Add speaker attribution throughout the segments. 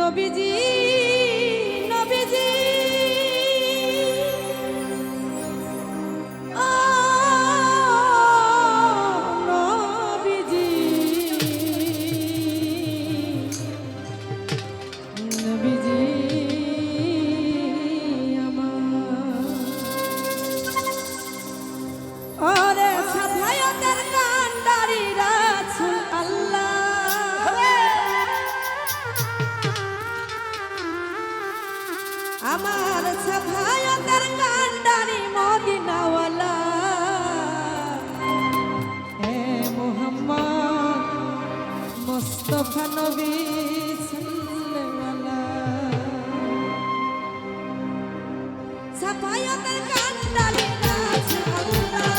Speaker 1: নবীজি নবীজি ও নবীজি নবীজি আমার ওরে সাফায়াতের কান্ডারি রাসূল আল্লাহ আমার সাফায়াতের কান্ডারি মদিনাওয়ালা হে মুহাম্মদ মুস্তাফা নবী সাল্লাল্লাহু সাফায়াতের কান্ডারি রাসূল আল্লাহ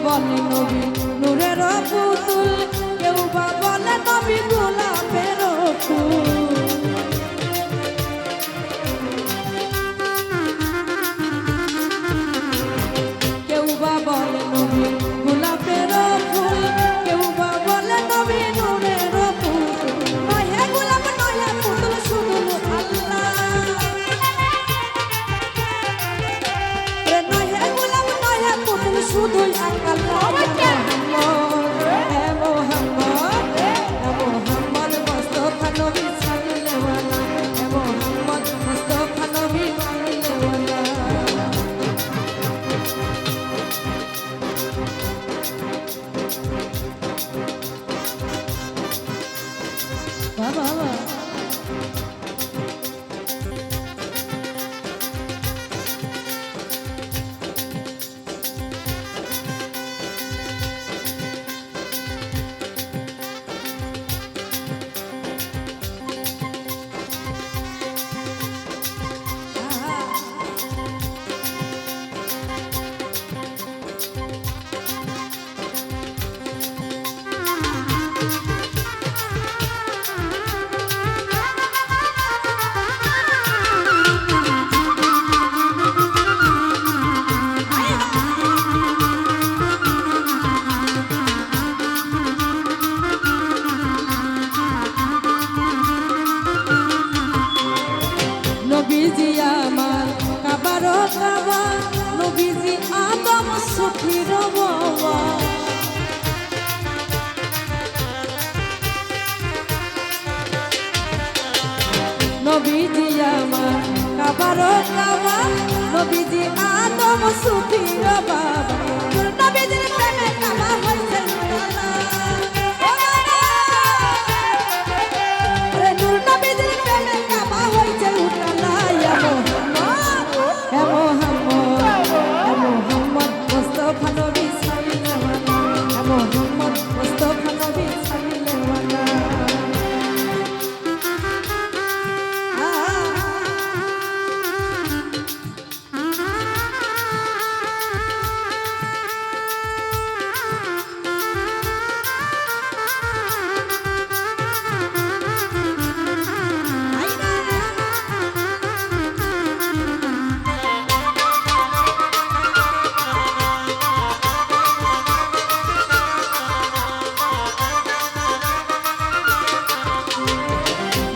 Speaker 1: বলে নবী নূরের পুতুল কেউ বা বলে নবী গোলাপের ফুল কেউ বা বলে নবী গোলাপের ফুল কেউ বা বলে নবী নূরের পুতুল নয় হে গোলাপ নয় হে পুতুল শুধু আল্লাহ নয় হে গোলাপ নয় হে পুতুল শুধু নবীজি আমার কাবারো কাবা নবীজি আদম সুফির বাবা নবীজি আমার কাবারো কাবা নবীজি আদম সুফির বাবা নবীজির প্রেমে কাবা হইছে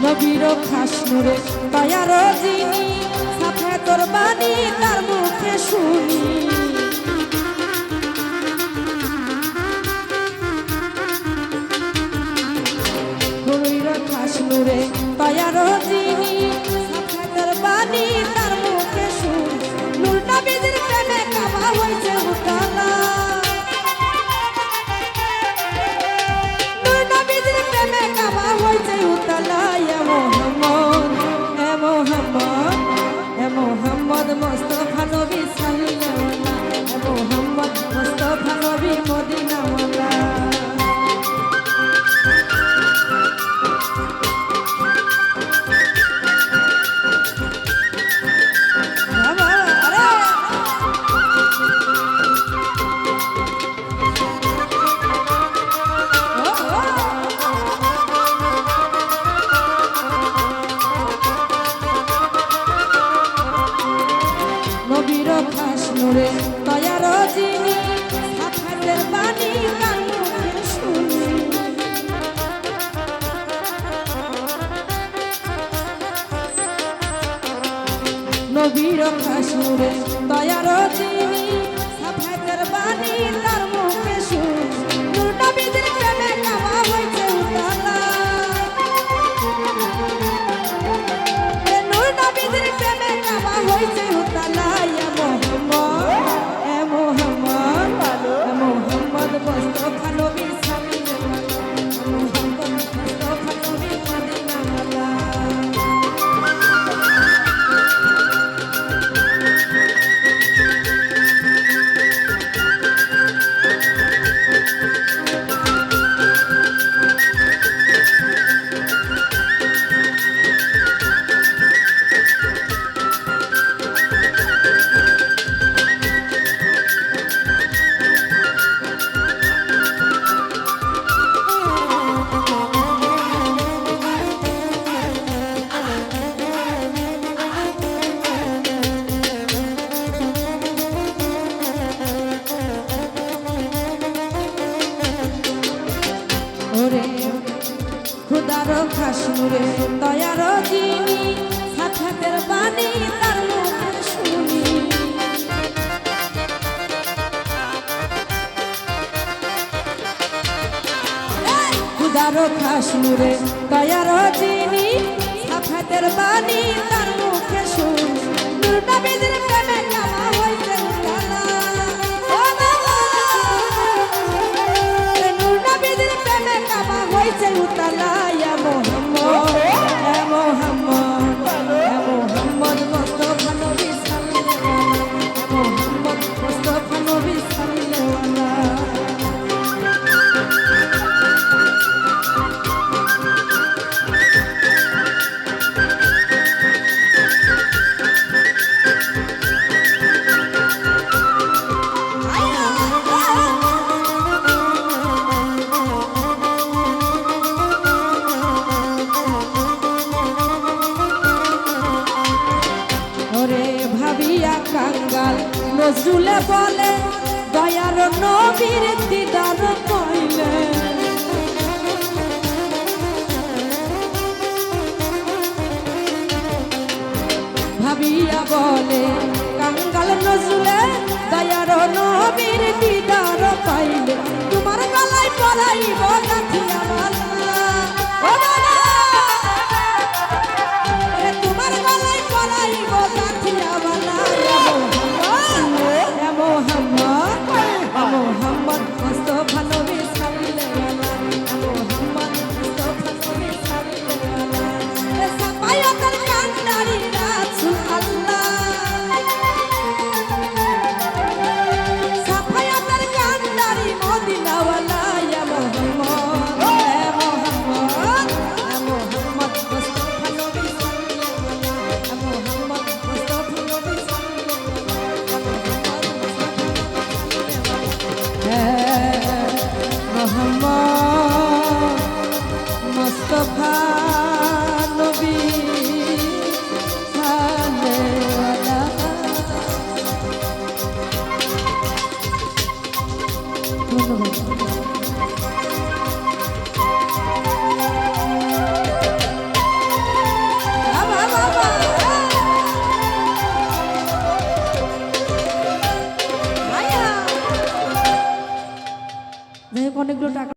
Speaker 1: নবীর খাস নূরে দয়ার যিনি সাফে তোর বাণী তার মুখে শুনি নবীর খাস নূরে দয়ার যিনি সাফে তোর বাণী তার মুখে শুনি নূর নবীজির প্রেমে কাবা হইছে উতালা নূর নবীজির প্রেমে কাবা হইছে উতালা মোহাম্মদ মোহাম্মদ মোস্তফা নবীর খাস নূরে দয়ার যিনি সাফাতের বাণী তার মুখে শুনি নবীর খাস নূরে দয়ার যিনি সাফাতের বাণী তার মুখে শুনি নূর নবীদের প্রেমে কাবা হইছে উতালা নূর নবীদের প্রেমে কাবা হইছে উতালা ইয়া মোহাম্মদ মুস্তাফা নবী সাল্লাল্লাহু মোহাম্মদ মুস্তাফা নবী মদিনাওয়ালা ওরে খুদার খাস নূরে দয়ার যিনি সাফাতের বাণী তার মুখে শুনি খুদার খাস নূরে দয়ার যিনি সাফাতের বাণী তার মুখে শুনি নূর নবীদের প্রেমে কাবা হইছে উতালা নূর নবীদের প্রেমে কাবা হইছে উতালা ইয়া মোহাম্মদ মুস্তাফা নবী সাল্লাল্লাহু মোহাম্মদ মুস্তাফা নবী সাল্লাল্লাহু ওরে ভাবিয়া কাঙ্গাল নজরুলে বলে দয়ার নবীর দিদার পাইলে ভাবিয়া বলে কাঙ্গাল নজরুলে দয়ার নবীর দিদার পাইলে তোমার গলায় পরাইব গাঁথিয়া মালা ও বাবা তোমার গলায় পরাইব গাঁথিয়া মালা মোহাম্মদ মুস্তাফা নবী সাল্লাল্লাহু মোহাম্মদ মুস্তাফা নবী সাল্লাল্লাহু সাফায়াতের কান্ডারি রাসূল আল্লাহ সাফায়াতের কান্ডারি মদিনাওয়ালা ইয়া মোহাম্মদ মুস্তাফা নবী সাল্লাল্লাহু মোহাম্মদ মুস্তাফা নবী মোহাম্মদ মুস্তাফা নবী অনেকগুলো টাকা